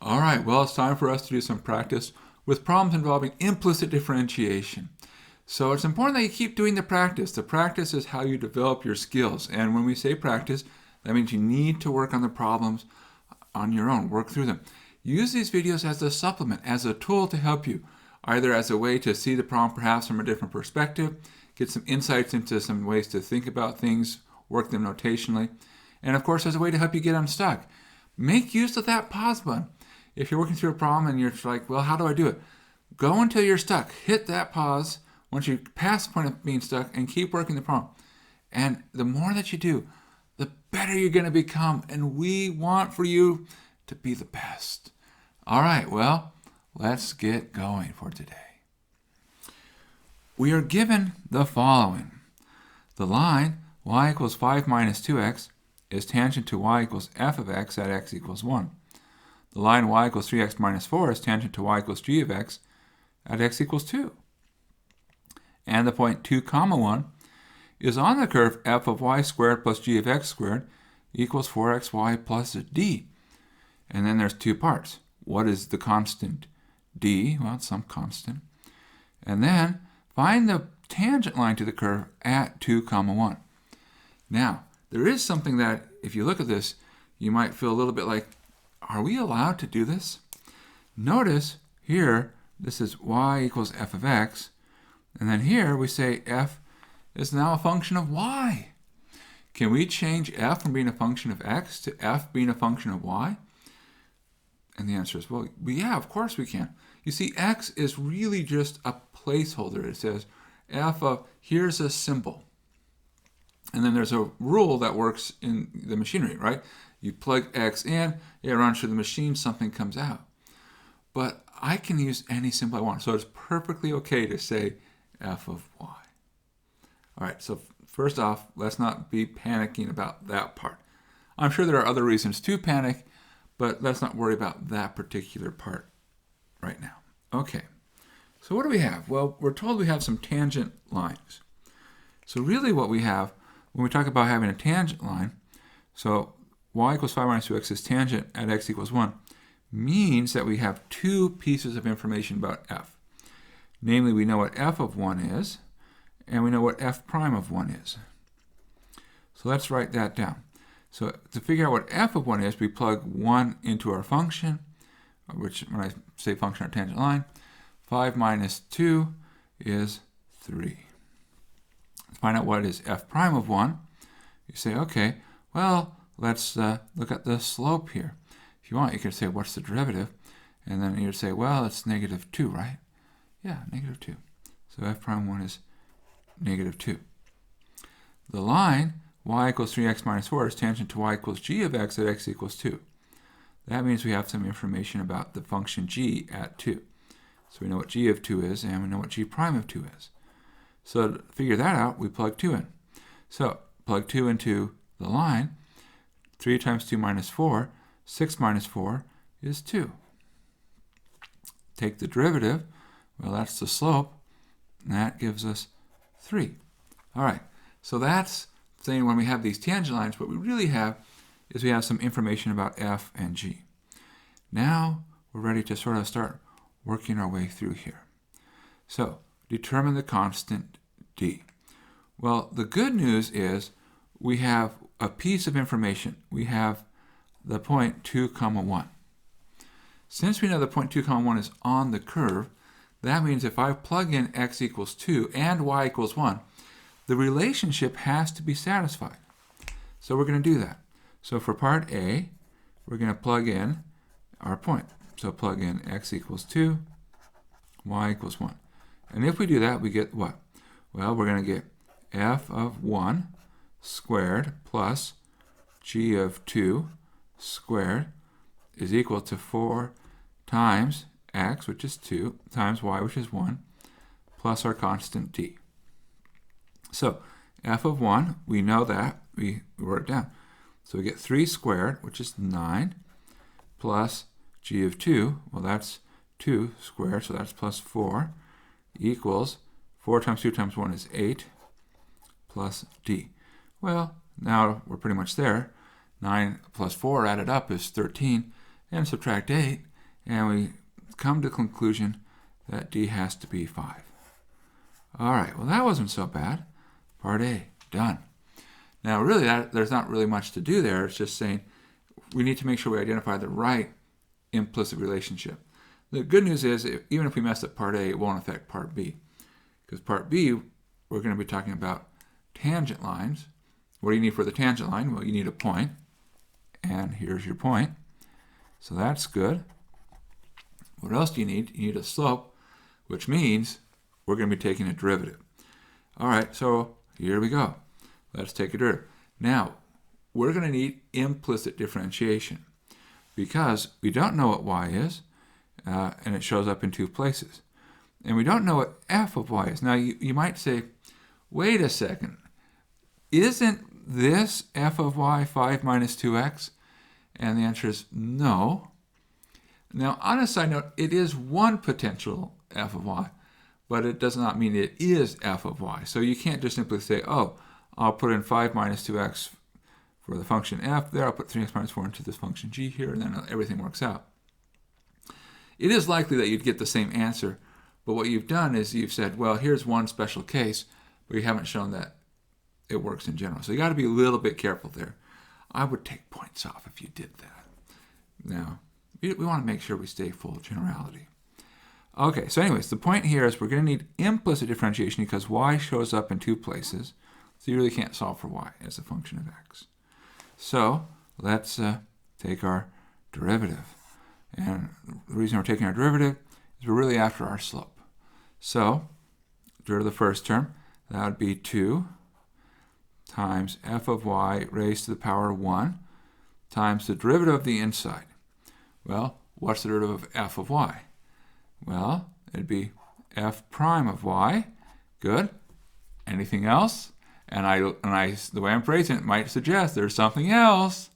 All right, well, it's time for us to do some practice with problems involving implicit differentiation. So it's important that you keep doing the practice. The practice is how you develop your skills. And when we say practice, that means you need to work on the problems on your own, work through them. Use these videos as a supplement, as a tool to help you, either as a way to see the problem perhaps from a different perspective, get some insights into some ways to think about things, work them notationally, and of course as a way to help you get unstuck. Make use of that pause button. If you're working through a problem and you're like, well, how do I do it? Go until you're stuck. Hit that pause once you pass the point of being stuck and keep working the problem. And the more that you do, the better you're going to become. And we want for you to be the best. All right, well, let's get going for today. We are given the following. The line y equals 5 minus 2x is tangent to y equals f of x at x equals 1. The line y equals 3x minus 4 is tangent to y equals g of x at x equals 2. And the point 2, 1 is on the curve f of y squared plus g of x squared equals 4xy plus d. And then there's two parts. What is the constant d? Well, it's some constant. And then find the tangent line to the curve at 2, 1. Now, there is something that, if you look at this, you might feel a little bit like, are we allowed to do this? Notice here, this is y equals f of x. And then here we say f is now a function of y. Can we change f from being a function of x to f being a function of y? And the answer is, well, yeah, of course we can. You see, x is really just a placeholder. It says f of, here's a symbol. And then there's a rule that works in the machinery, right? You plug x in, it runs through the machine, something comes out. But I can use any symbol I want. So it's perfectly okay to say f of y. All right, so first off, let's not be panicking about that part. I'm sure there are other reasons to panic, but let's not worry about that particular part right now. Okay, so what do we have? Well, we're told we have some tangent lines. So really what we have, when we talk about having a tangent line, so y equals 5 minus 2x is tangent at x equals 1, means that we have two pieces of information about f. Namely, we know what f of 1 is, and we know what f prime of 1 is. So let's write that down. So to figure out what f of 1 is, we plug 1 into our function, which when I say function or tangent line, 5 minus 2 is 3. To find out what is f prime of 1, you say, okay, well, let's look at the slope here. If you want, you could say, what's the derivative? And then you'd say, well, it's negative 2, right? Yeah, negative 2. So f prime 1 is negative 2. The line y equals 3x minus 4 is tangent to y equals g of x at x equals 2. That means we have some information about the function g at 2. So we know what g of 2 is, and we know what g prime of 2 is. So to figure that out, we plug 2 in. So plug 2 into the line. 3 times 2 minus 4, 6 minus 4 is 2. Take the derivative, well, that's the slope, and that gives us 3. All right, so that's saying when we have these tangent lines, what we really have is we have some information about f and g. Now we're ready to sort of start working our way through here. So determine the constant d. Well, the good news is we have a piece of information. We have the point 2, 1. Since we know the point 2, 1 is on the curve, that means if I plug in x equals 2 and y equals 1, the relationship has to be satisfied. So we're going to do that. So for part A, we're going to plug in our point. So plug in x equals 2, y equals 1. And if we do that, we get what? Well, we're going to get f of 1 squared plus g of 2 squared is equal to 4 times x, which is 2, times y, which is 1, plus our constant d. So f of 1, we know that. We wrote it down. So we get 3 squared, which is 9, plus g of 2, well, that's 2 squared, so that's plus 4, equals 4 times 2 times 1 is 8, plus d. Well, now we're pretty much there. 9 plus 4 added up is 13, and subtract 8, and we come to the conclusion that D has to be 5. All right, well, that wasn't so bad. Part A, done. Now, really, there's not really much to do there. It's just saying we need to make sure we identify the right implicit relationship. The good news is, even if we mess up Part A, it won't affect Part B. Because Part B, we're going to be talking about tangent lines. What do you need for the tangent line? Well, you need a point. And here's your point. So that's good. What else do you need? You need a slope, which means we're going to be taking a derivative. All right, so here we go. Let's take a derivative. Now, we're going to need implicit differentiation because we don't know what y is, and it shows up in 2 places. And we don't know what f of y is. Now, you might say, wait a second, isn't this f of y 5 minus 2x? And the answer is no. Now, on a side note, it is one potential f of y, but it does not mean it is f of y. So you can't just simply say, oh, I'll put in 5 minus 2x for the function f there, I'll put 3x minus 4 into this function g here, and then everything works out. It is likely that you'd get the same answer, but what you've done is you've said, well, here's one special case, but you haven't shown that it works in general. So you got to be a little bit careful there. I would take points off if you did that. Now, we want to make sure we stay full generality. Okay, so anyways, the point here is we're going to need implicit differentiation because y shows up in 2 places, so you really can't solve for y as a function of x. So let's take our derivative. And the reason we're taking our derivative is we're really after our slope. So, derivative of the first term, that would be 2 times f of y raised to the power 1 times the derivative of the inside. Well, what's the derivative of f of y? Well, it'd be f prime of y. Good. Anything else? And the way I'm phrasing it might suggest there's something else.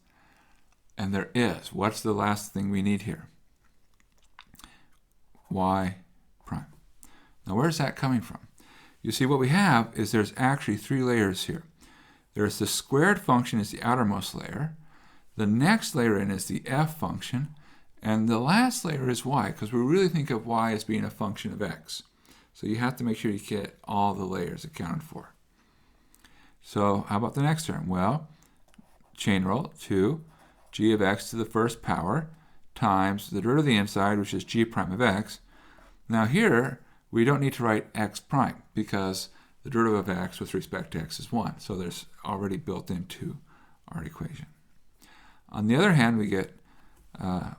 And there is. What's the last thing we need here? Y prime. Now, where's that coming from? You see, what we have is there's actually 3 layers here. There's the squared function is the outermost layer. The next layer in is the f function. And the last layer is y, because we really think of y as being a function of x. So you have to make sure you get all the layers accounted for. So how about the next term? Well, chain rule, 2 g of x to the first power times the derivative of the inside, which is g prime of x. Now here, we don't need to write x prime, because the derivative of x with respect to x is 1. So there's already built into our equation. On the other hand, we get, when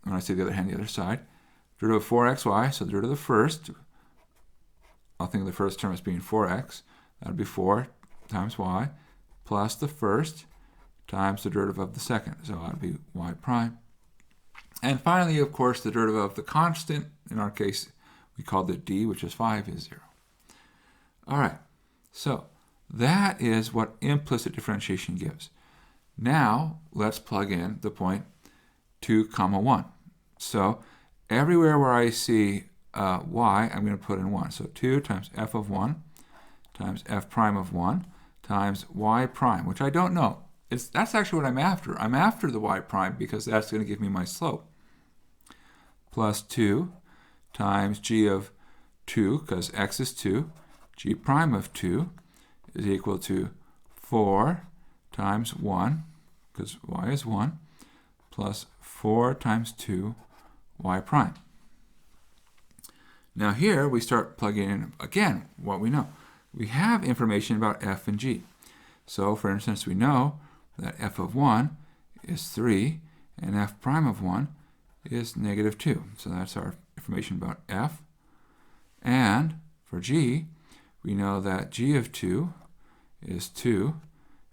I say the other hand, the other side, derivative of 4xy, so the derivative of the first, I'll think of the first term as being 4x. That would be 4 times y plus the first times the derivative of the second. So that would be y prime. And finally, of course, the derivative of the constant, in our case, we called it d, which is 5, is 0. All right, so that is what implicit differentiation gives. Now, let's plug in the point 2, 1. So everywhere where I see y, I'm going to put in 1. So 2 times f of 1 times f prime of 1 times y prime, which I don't know. That's actually what I'm after. I'm after the y prime because that's going to give me my slope. Plus 2 times g of 2, because x is 2, g prime of 2 is equal to 4 times 1, because y is 1, plus 4 times 2 y prime. Now here we start plugging in, again, what we know. We have information about f and g. So, for instance, we know that f of 1 is 3, and f prime of 1 is negative 2. So that's our information about f. And for g, we know that g of 2 is 2,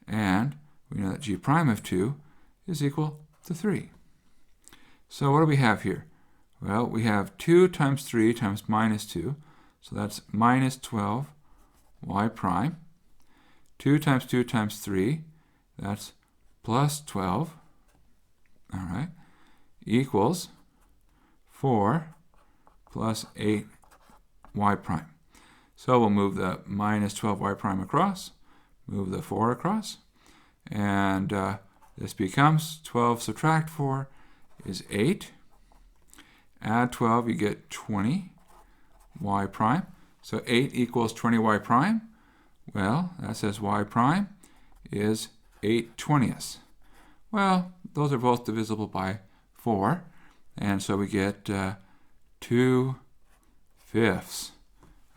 and we know that g prime of 2 is equal to 3. So what do we have here? Well, we have 2 times 3 times minus 2, so that's minus 12 y prime. 2 times 2 times 3, that's plus 12, all right, equals 4 plus 8 y prime. So we'll move the minus 12 y prime across, move the 4 across, and this becomes 12 subtract 4 is 8. Add 12, you get 20 y prime. So 8 equals 20 y prime. Well, that says y prime is 8/20. Well, those are both divisible by 4. And so we get 2/5.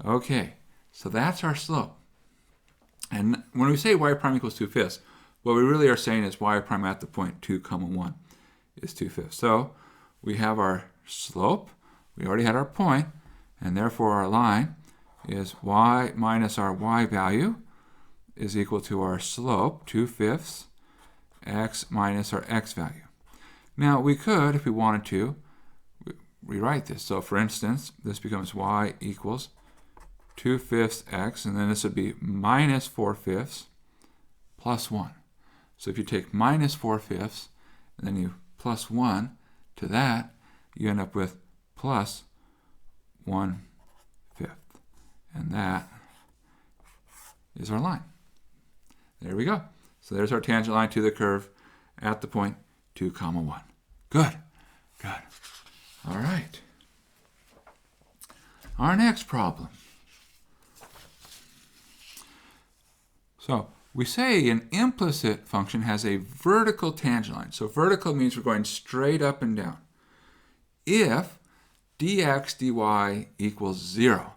Okay, so that's our slope. And when we say y prime equals 2/5, what we really are saying is y prime at the point 2, 1 is 2/5. So we have our slope, we already had our point, and therefore our line is y minus our y value is equal to our slope, 2/5, x minus our x value. Now we could, if we wanted to, rewrite this. So for instance, this becomes y equals 2/5 x, and then this would be minus 4/5 plus 1. So if you take minus 4/5 and then you plus 1 to that, you end up with plus 1/5. And that is our line. There we go. So there's our tangent line to the curve at the point 2, 1. Good. Good. All right. Our next problem. So we say an implicit function has a vertical tangent line. So vertical means we're going straight up and down. If dx dy equals 0.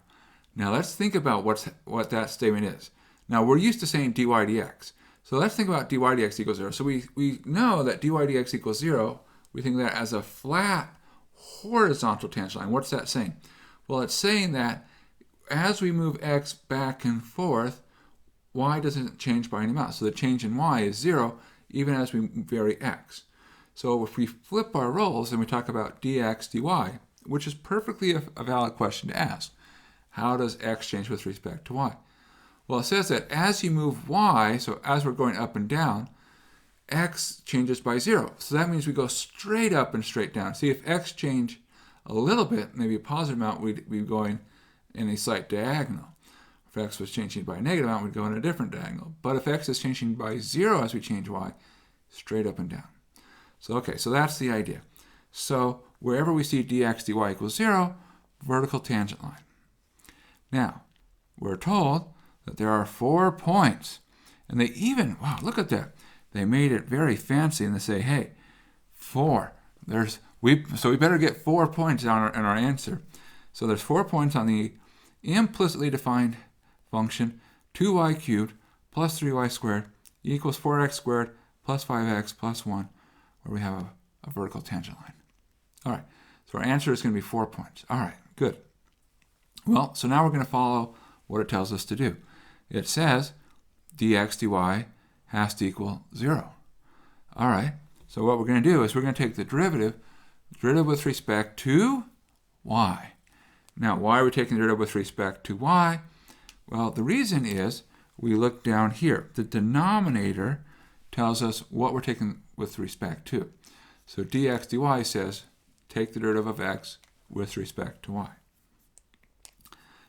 Now let's think about what that statement is. Now we're used to saying dy dx. So let's think about dy dx equals 0. So we know that dy dx equals 0. We think of that as a flat horizontal tangent line. What's that saying? Well, it's saying that as we move x back and forth, y doesn't change by any amount. So the change in y is 0 even as we vary x. So if we flip our roles and we talk about dx dy, which is perfectly a valid question to ask, how does x change with respect to y? Well, it says that as you move y, so as we're going up and down, x changes by 0. So that means we go straight up and straight down. See, if x changed a little bit, maybe a positive amount, we'd be going in a slight diagonal. If x was changing by a negative amount, we'd go in a different diagonal. But if x is changing by 0 as we change y, straight up and down. So okay, so that's the idea. So wherever we see dx dy equals 0, vertical tangent line. Now, we're told that there are 4 points. And they even, wow, look at that. They made it very fancy and they say, hey, 4. So we better get 4 points in our answer. So there's 4 points on the implicitly defined function 2y cubed plus 3y squared equals 4x squared plus 5x plus 1, where we have a vertical tangent line. All right, so our answer is going to be 4 points. All right, good. Well, so now we're going to follow what it tells us to do. It says dx dy has to equal 0. All right, so what we're going to do is we're going to take the derivative with respect to y. Now, why are we taking the derivative with respect to y? Well, the reason is we look down here. The denominator tells us what we're taking with respect to. So dx dy says take the derivative of x with respect to y.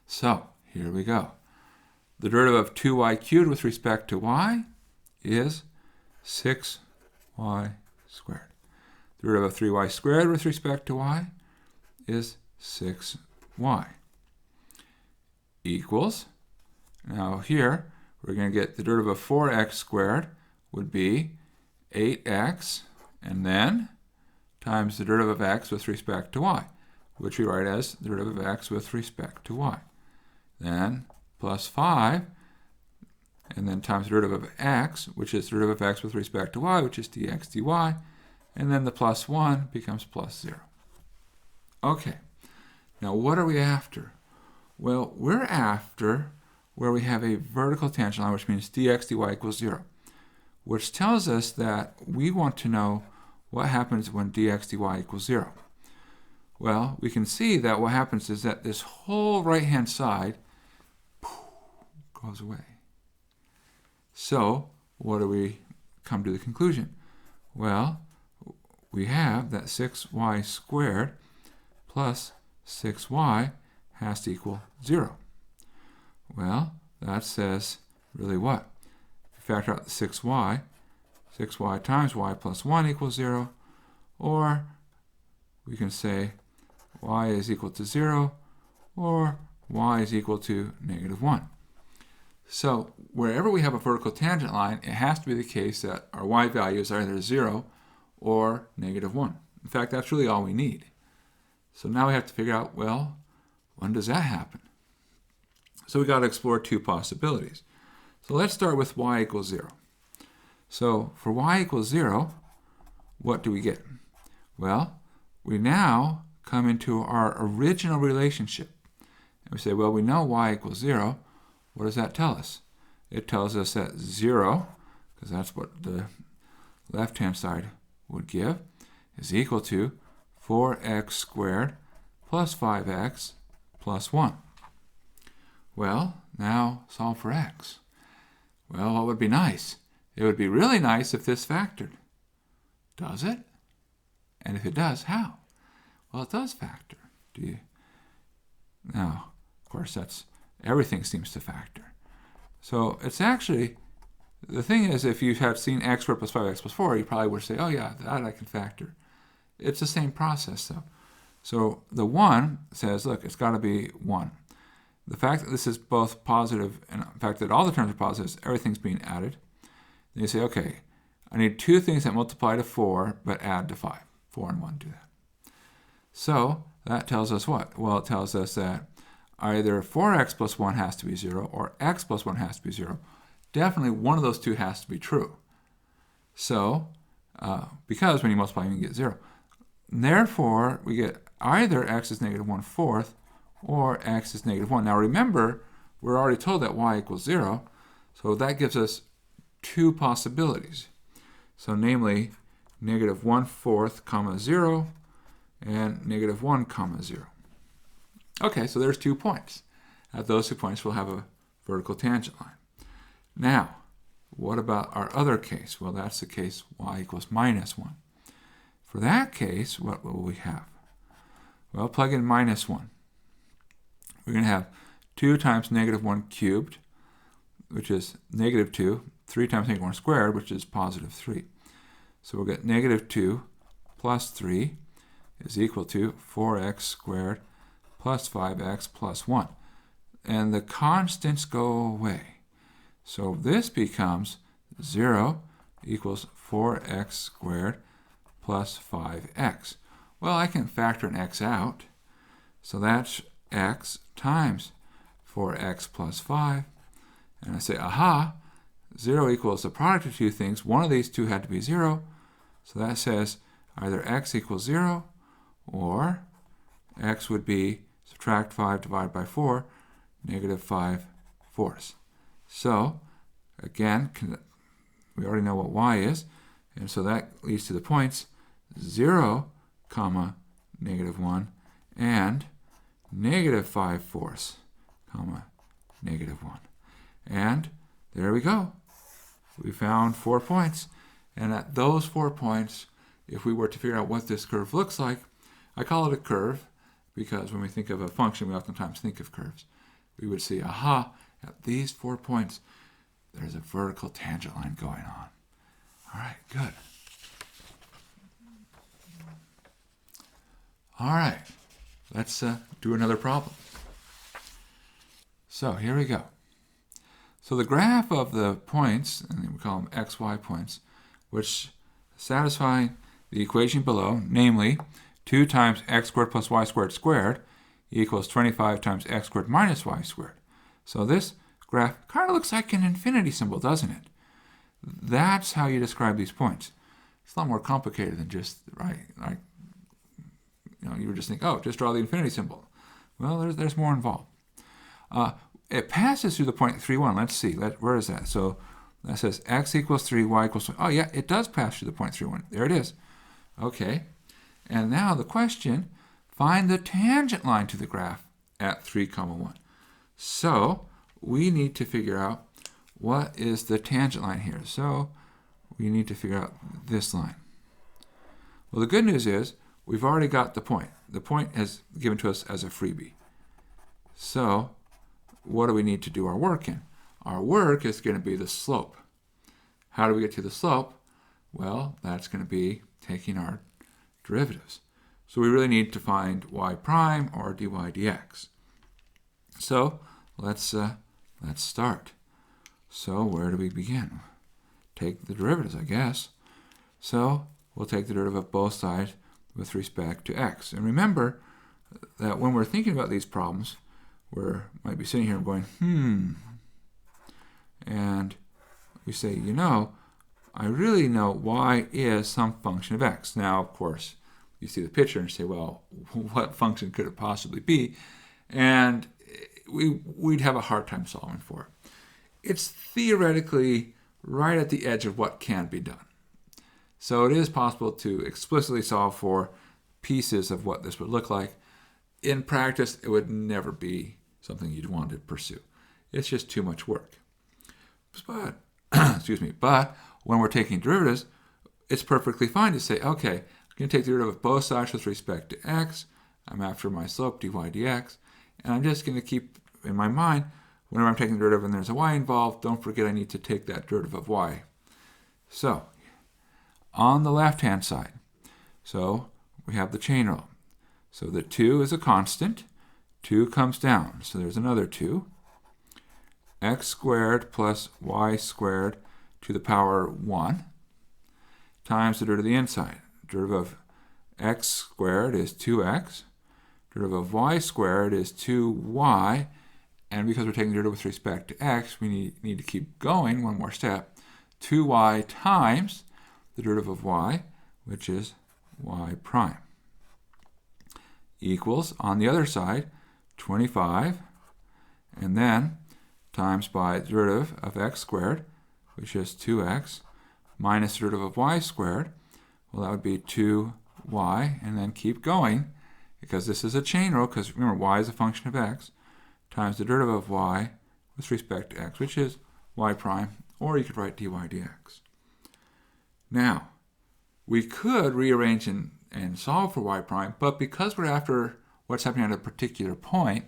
So here we go. The derivative of 2y cubed with respect to y is 6y squared. The derivative of 3y squared with respect to y is 6y. Equals, now here we're going to get the derivative of 4x squared would be 8x, and then times the derivative of x with respect to y, which we write as the derivative of x with respect to y. Then plus 5, and then times the derivative of x, which is the derivative of x with respect to y, which is dx dy, and then the plus 1 becomes plus 0. Okay, now what are we after? Well, we're after where we have a vertical tangent line, which means dx dy equals 0, which tells us that we want to know what happens when dx dy equals 0. Well, we can see that what happens is that this whole right-hand side goes away. So, what do we come to the conclusion? Well, we have that 6y squared plus 6y has to equal 0. Well, that says really what? If you factor out the 6y times y plus 1 equals 0, or we can say y is equal to 0, or y is equal to -1. So wherever we have a vertical tangent line, it has to be the case that our y value is either 0 or -1. In fact, that's really all we need. So now we have to figure out, well, when does that happen? So we got to explore two possibilities. So let's start with y equals 0. So for y equals 0, what do we get? Well, we now come into our original relationship. And we say, well, we know y equals 0. What does that tell us? It tells us that 0, because that's what the left-hand side would give, is equal to 4x squared plus 5x plus 1. Well, now solve for x. Well, what would be nice? It would be really nice if this factored. Does it? And if it does, how? Well, it does factor. Now, of course, everything seems to factor. So it's actually, the thing is, if you have seen x squared plus 5x plus 4, you probably would say, oh yeah, that I can factor. It's the same process, though. So the 1 says, look, it's got to be 1. The fact that this is both positive, and the fact that all the terms are positives, everything's being added. Then you say, okay, I need two things that multiply to 4, but add to 5. 4 and 1 do that. So that tells us what? Well, it tells us that either 4x plus 1 has to be 0, or x plus 1 has to be 0. Definitely one of those two has to be true. So, because when you multiply, you get 0. And therefore, we get either x is -1/4 or x is -1. Now remember, we're already told that y equals 0, so that gives us two possibilities. So namely, -1/4, comma 0, and -1, 0. Okay, so there's 2 points. At those 2 points, we'll have a vertical tangent line. Now, what about our other case? Well, that's the case y equals -1. For that case, what will we have? Well, plug in -1. We're going to have 2 times -1 cubed, which is -2, 3 times -1 squared, which is +3. So we'll get -2 plus 3 is equal to 4x squared plus 5x plus 1. And the constants go away. So this becomes 0 equals 4x squared plus 5x. Well, I can factor an x out. So that's x times 4x plus 5. And I say, aha, 0 equals the product of two things. One of these two had to be 0. So that says either x equals 0, or x would be subtract 5 divided by 4, -5/4. So, again, we already know what y is, and so that leads to the points 0, comma, -1, and -5/4, comma, -1. And there we go. We found 4 points. And at those 4 points, if we were to figure out what this curve looks like, I call it a curve because when we think of a function, we oftentimes think of curves. We would see, aha, at these 4 points, there's a vertical tangent line going on. All right, good. All right, let's do another problem. So here we go. So the graph of the points, and we call them xy points, which satisfy the equation below, namely 2 times x squared plus y squared squared equals 25 times x squared minus y squared. So this graph kind of looks like an infinity symbol, doesn't it? That's how you describe these points. It's a lot more complicated than just, you would just think, oh, just draw the infinity symbol. Well, there's more involved. It passes through the point 3, 1. Let's see, where is that? So that says x equals 3, y equals 1. Oh, yeah, it does pass through the point 3, 1. There it is. Okay, and now the question, find the tangent line to the graph at 3, 1. So we need to figure out what is the tangent line here. So we need to figure out this line. Well, the good news is we've already got the point. The point is given to us as a freebie. So what do we need to do our work in? Our work is going to be the slope. How do we get to the slope? Well, that's going to be taking our derivatives. So we really need to find y prime or dy dx. So let's start. So where do we begin? Take the derivatives, I guess. So we'll take the derivative of both sides with respect to x. And remember that when we're thinking about these problems, we might be sitting here and going, and we say, I really know y is some function of x. Now, of course, you see the picture and say, well, what function could it possibly be? And we'd have a hard time solving for it. It's theoretically right at the edge of what can be done. So it is possible to explicitly solve for pieces of what this would look like. In practice, it would never be something you'd want to pursue. It's just too much work. But, but when we're taking derivatives, it's perfectly fine to say, okay, I'm going to take the derivative of both sides with respect to x. I'm after my slope, dy dx. And I'm just going to keep in my mind, whenever I'm taking the derivative and there's a y involved, don't forget I need to take that derivative of y. So, on the left-hand side, so we have the chain rule. So the 2 is a constant. 2 comes down. So there's another 2. X squared plus y squared to the power 1 times the derivative of the inside. Derivative of x squared is 2x. Derivative of y squared is 2y. And because we're taking the derivative with respect to x, we need to keep going one more step. 2y times the derivative of y, which is y prime, equals, on the other side, 25, and then times by the derivative of x squared, which is 2x, minus the derivative of y squared. Well, that would be 2y, and then keep going, because this is a chain rule, because remember, y is a function of x, times the derivative of y with respect to x, which is y prime, or you could write dy dx. Now, we could rearrange and solve for y prime, but because we're after what's happening at a particular point,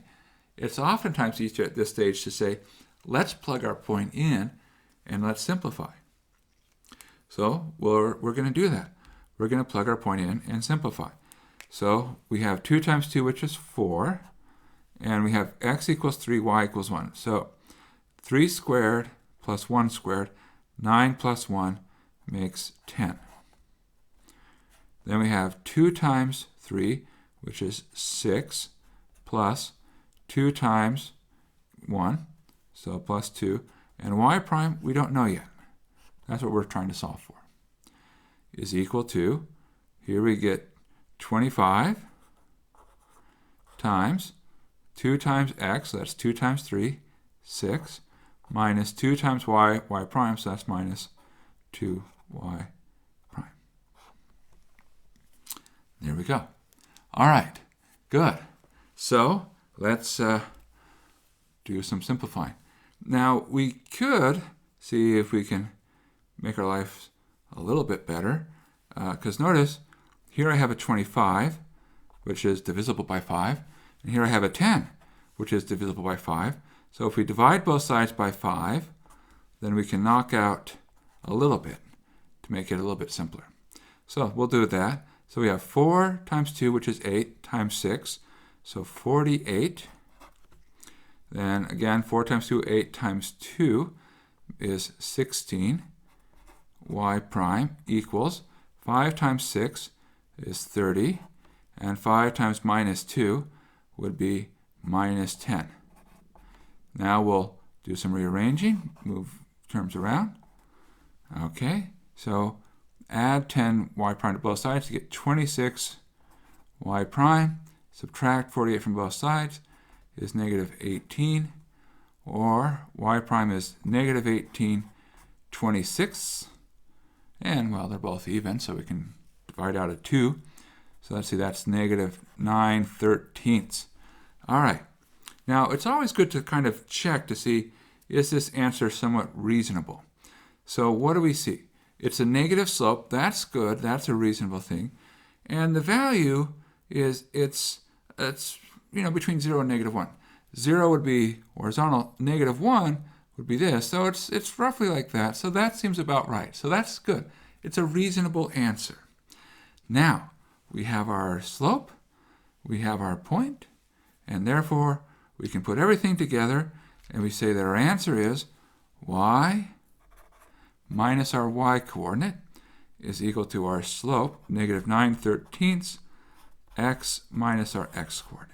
it's oftentimes easier at this stage to say, let's plug our point in and let's simplify. So we're going to do that. We're going to plug our point in and simplify. So we have 2 times 2, which is 4, and we have x equals 3, y equals 1. So 3 squared plus 1 squared, 9 plus 1 makes 10. Then we have 2 times 3, which is 6, plus 2 times 1, so plus 2. And y prime, we don't know yet. That's what we're trying to solve for. Is equal to, here we get 25 times 2 times x, so that's 2 times 3, 6, minus 2 times y prime, so that's minus 2y prime. There we go. All right, good. So let's do some simplifying. Now, we could see if we can make our life a little bit better, because notice, here I have a 25, which is divisible by 5, and here I have a 10, which is divisible by 5. So if we divide both sides by 5, then we can knock out a little bit to make it a little bit simpler. So we'll do that. So we have 4 times 2, which is 8, times 6, so 48. Then again, 4 times 2, 8 times 2 is 16. Y prime equals 5 times 6 is 30, and 5 times minus 2 would be minus 10. Now we'll do some rearranging, move terms around. Okay, so add 10 y prime to both sides to get 26 y prime. Subtract 48 from both sides is negative 18, or y prime is negative 18 26. And, well, they're both even, so we can divide out a 2. So let's see, that's negative 9/13. All right. Now, it's always good to kind of check to see, is this answer somewhat reasonable? So what do we see? It's a negative slope. That's good. That's a reasonable thing. And the value is, it's between 0 and negative 1. 0 would be horizontal. Negative 1 would be this. So it's roughly like that. So that seems about right. So that's good. It's a reasonable answer. Now, we have our slope, we have our point, and therefore we can put everything together and we say that our answer is y minus our y coordinate is equal to our slope, negative 9/13 x minus our x coordinate.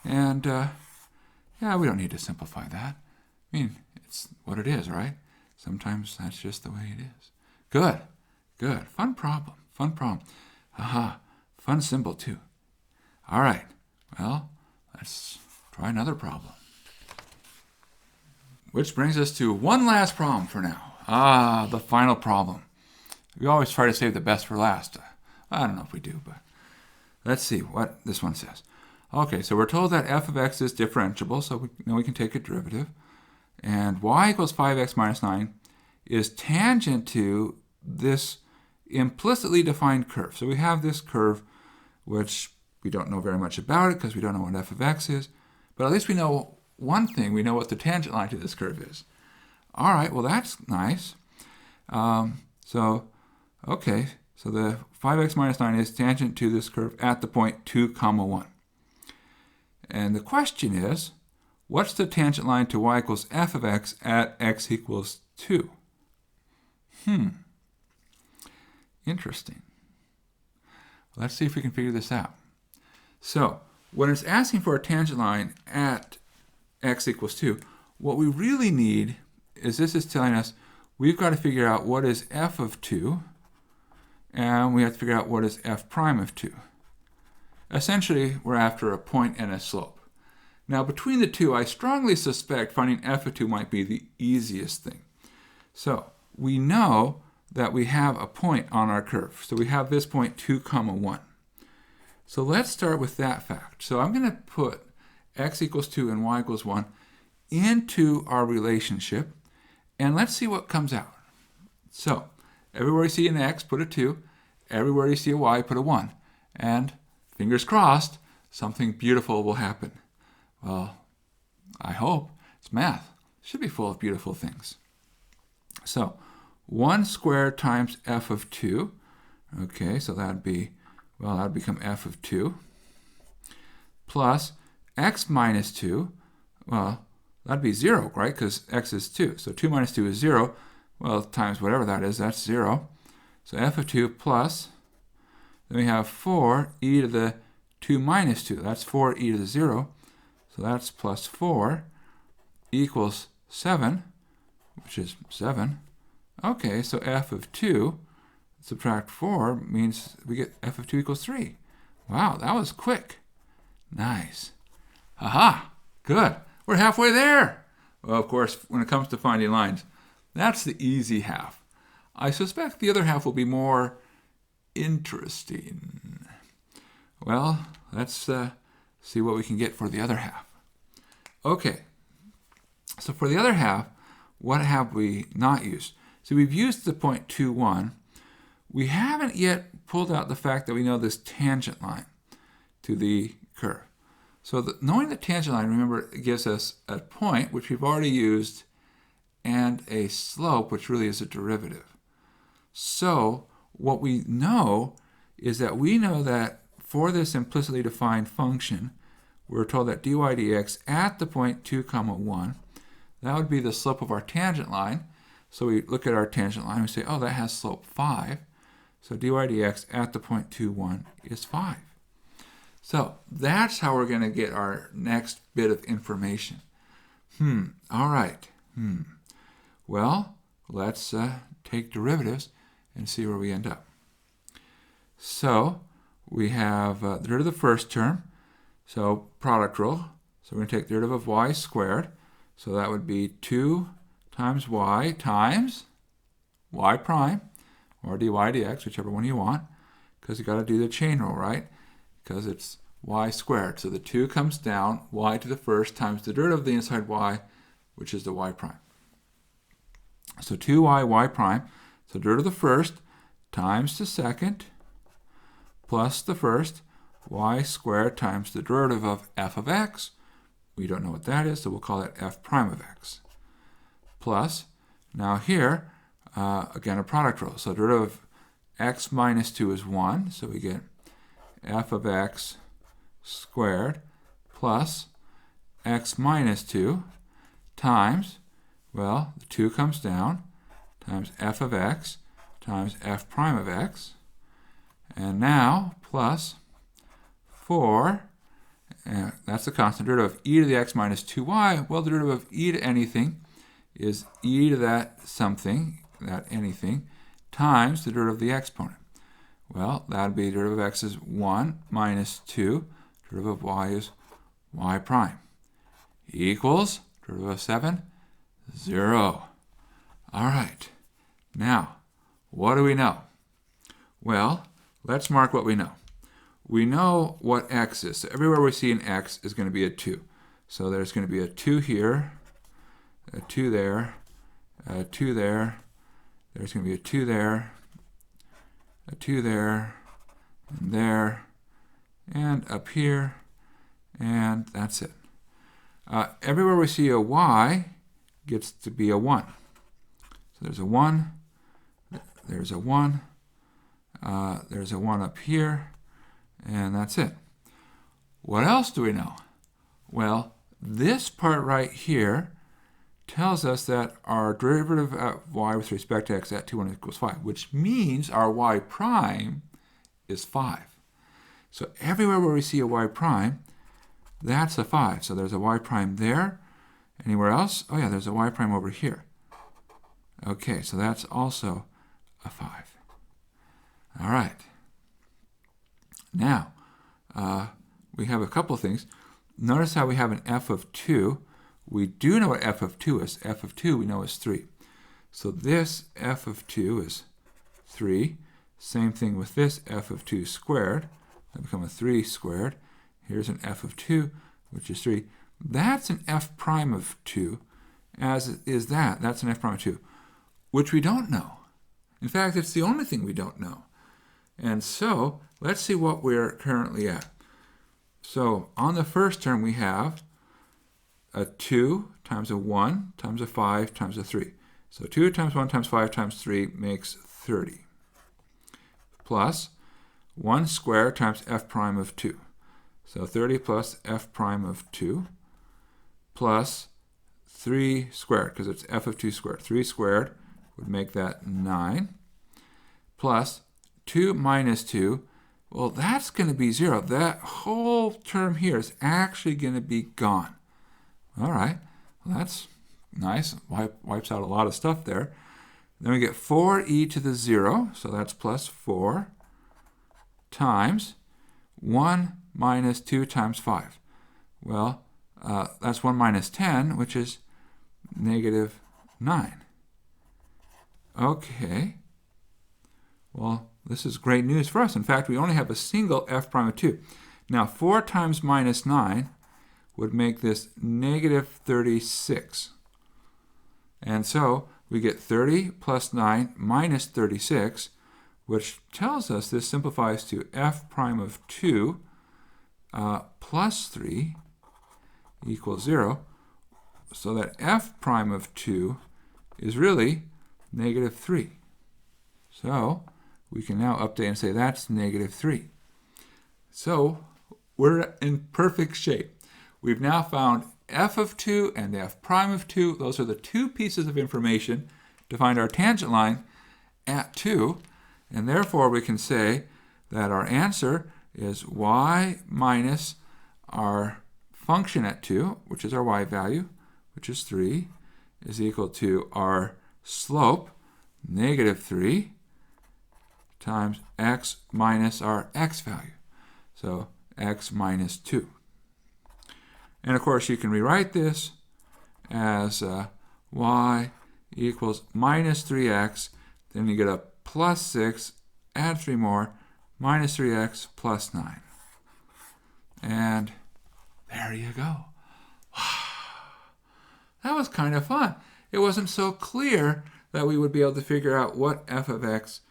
And yeah, we don't need to simplify that. I mean, it's what it is, right? Sometimes that's just the way it is. Good, good. Fun problem, fun problem. Aha, fun symbol too. All right, well, let's try another problem. Which brings us to one last problem for now. Ah, the final problem. We always try to save the best for last. I don't know if we do, but let's see what this one says. Okay, so we're told that f of x is differentiable, so we know we can take a derivative. And y equals 5x minus 9 is tangent to this implicitly defined curve. So we have this curve, which we don't know very much about it because we don't know what f of x is. But at least we know one thing. We know what the tangent line to this curve is. All right, well, that's nice. Okay, so the 5x minus 9 is tangent to this curve at the point 2, 1. And the question is, what's the tangent line to y equals f of x at x equals 2? Interesting. Let's see if we can figure this out. So, when it's asking for a tangent line at x equals 2, what we really need is this is telling us we've got to figure out what is f of 2, and we have to figure out what is f prime of 2. Essentially, we're after a point and a slope. Now, between the two, I strongly suspect finding f of 2 might be the easiest thing. So, we know that we have a point on our curve. So we have this point 2, 1. So let's start with that fact. So I'm going to put x equals 2 and y equals 1 into our relationship, and let's see what comes out. So everywhere you see an x, put a 2. Everywhere you see a y, put a 1. And fingers crossed, something beautiful will happen. Well, I hope. It's math. It should be full of beautiful things. So 1 squared times f of 2. Okay, so that'd become f of 2. Plus x minus 2. Well, that'd be 0, right? Because x is 2. So 2 minus 2 is 0. Well, times whatever that is, that's 0. So f of 2 plus, then we have 4 e to the 2 minus 2. That's 4 e to the 0. So that's plus 4 equals 7, which is 7. Okay, so f of 2, subtract 4, means we get f of 2 equals 3. Wow, that was quick. Nice. Aha, good. We're halfway there. Well, of course, when it comes to finding lines, that's the easy half. I suspect the other half will be more interesting. Well, let's see what we can get for the other half. Okay, so for the other half, what have we not used? So we've used the point 2, 1. We haven't yet pulled out the fact that we know this tangent line to the curve. So knowing the tangent line, remember, it gives us a point, which we've already used, and a slope, which really is a derivative. So what we know is that we know that for this implicitly defined function, we're told that dy dx at the point 2, 1, that would be the slope of our tangent line. So we look at our tangent line, we say, oh, that has slope 5. So dy dx at the point 2, 1 is 5. So that's how we're going to get our next bit of information. All right. Well, let's take derivatives and see where we end up. So we have the derivative of the first term. So product rule. So we're going to take the derivative of y squared. So that would be 2 times y prime, or dy dx, whichever one you want, because you got to do the chain rule, right? Because it's y squared. So the 2 comes down, y to the first times the derivative of the inside y, which is the y prime. So 2y, y prime. So derivative of the first times the second plus the first, y squared times the derivative of f of x. We don't know what that is, so we'll call it f prime of x. Plus, now here, again, a product rule. So derivative of x minus 2 is 1, so we get f of x squared plus x minus 2 times, well, the 2 comes down, times f of x times f prime of x. And now plus 4, and that's the constant derivative of e to the x minus 2y. Well, the derivative of e to anything is e to that something, that anything, times the derivative of the exponent. Well, that would be the derivative of x is 1 minus 2, derivative of y is y prime, equals derivative of 7, 0. All right, now, what do we know? Well, let's mark what we know. We know what x is. So everywhere we see an x is going to be a 2. So there's going to be a 2 here, a 2 there, a 2 there. There's going to be a 2 there, a 2 there, and up here, and that's it. Everywhere we see a y gets to be a 1. So there's a 1, there's a 1, there's a 1 up here, and that's it. What else do we know? Well, this part right here tells us that our derivative of y with respect to x at 2, 1 equals 5, which means our y prime is 5. So everywhere where we see a y prime, that's a 5. So there's a y prime there. Anywhere else? Oh yeah, there's a y prime over here. Okay, so that's also a 5. All right. Now, we have a couple of things. Notice how we have an f of 2. We do know what f of 2 is. F of 2 we know is 3. So this f of 2 is 3. Same thing with this f of 2 squared. That becomes a 3 squared. Here's an f of 2, which is 3. That's an f prime of 2, as is that. That's an f prime of 2, which we don't know. In fact, it's the only thing we don't know. And so, let's see what we're currently at. So, on the first term, we have a 2 times a 1 times a 5 times a 3. So 2 times 1 times 5 times 3 makes 30. Plus 1 squared times f prime of 2. So 30 plus f prime of 2 plus 3 squared, because it's f of 2 squared. 3 squared would make that 9. Plus 2 minus 2, well, that's going to be 0. That whole term here is actually going to be gone. All right, well, that's nice. Wipes out a lot of stuff there. Then we get 4e to the 0, so that's plus 4, times 1 minus 2 times 5. Well, that's 1 minus 10, which is negative 9. Okay. Well, this is great news for us. In fact, we only have a single f prime of 2. Now, 4 times minus 9 would make this negative 36. And so we get 30 plus 9 minus 36, which tells us this simplifies to f prime of 2 plus 3 equals 0. So that f prime of 2 is really negative 3. So we can now update and say that's negative 3. So we're in perfect shape. We've now found f of 2 and f prime of 2. Those are the two pieces of information to find our tangent line at 2. And therefore, we can say that our answer is y minus our function at 2, which is our y value, which is 3, is equal to our slope, negative 3, times x minus our x value. So x minus 2. And of course, you can rewrite this as y equals minus 3x. Then you get a plus 6, add 3 more, minus 3x plus 9. And there you go. That was kind of fun. It wasn't so clear that we would be able to figure out what f of x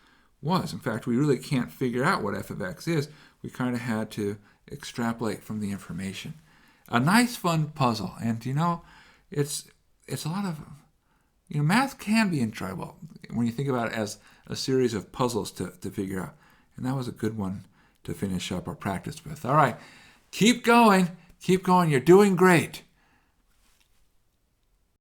was. In fact, we really can't figure out what f of x is. We kind of had to extrapolate from the information. A nice, fun puzzle. And, it's a lot of, math can be enjoyable when you think about it as a series of puzzles to figure out. And that was a good one to finish up our practice with. All right, keep going. Keep going. You're doing great.